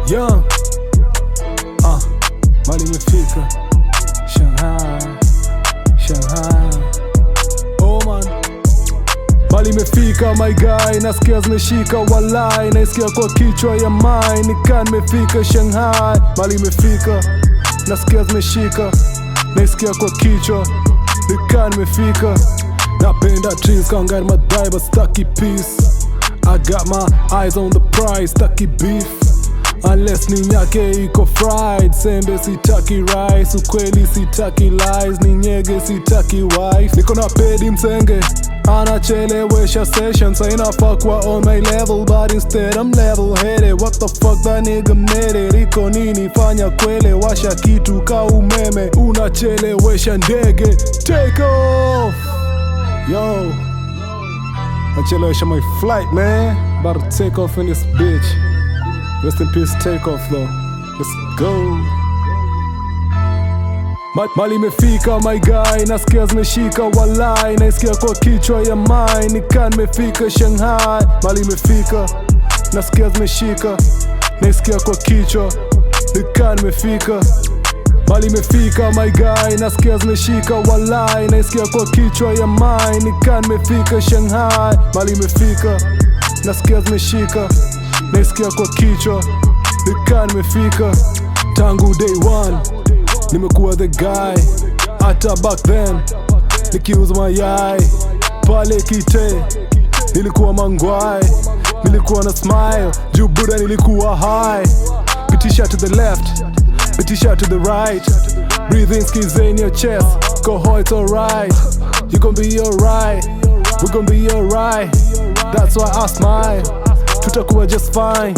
Young mali imefika Shanghai, Shanghai. Orman mali imefika my guy, nasikia zimeshika walai, naisikia kwa kichwa ya mine, nika nimefika Shanghai. Mali imefika, nasikia zimeshika, naisikia kwa kichwa, nika nimefika. Napenda trees, can't get my die but stucky peace. I got my eyes on the prize, stucky beef. Unless ni yake iko fried. Sembe sitaki rice, ukweli sitaki lies. Ni nyege sitaki wife. Niko na pedi msenge, anachelewesha session. Sa inafaa kwa on my level, but instead I'm level headed. What the fuck that nigga made it? Iko nini fanya kwele, washa kitu ka umeme. Unachelewesha ndege, take off. Yo, nachelewesha my flight man, about to take off in this bitch. Rest in peace, take off though. Let's go. Mali imefika my guy, nasikia zimeshika walai, naisikia kwa kichwa ya mine, nika nimefika Shanghai. Mali imefika, nasikia zimeshika, naisikia kwa kichwa, nika nimefika. Mali imefika my guy, nasikia zimeshika walai, naisikia kwa kichwa ya mine, nika nimefika Shanghai. Mali imefika, nasikia zimeshika, naisikia kwa kichwa, nika nimefika. Tangu day one nimekuwa the guy, hata back then nikiuza mayai pale kite, nilikuwa mangwai, nilikuwa na smile juu buda nilikuwa high. Pitisha to the left, pitisha to the right, breathe in, squeeze in your chest, go ho, it's alright. You gon' be alright, we gon' be alright. That's why I smile, tutakuwa just fine.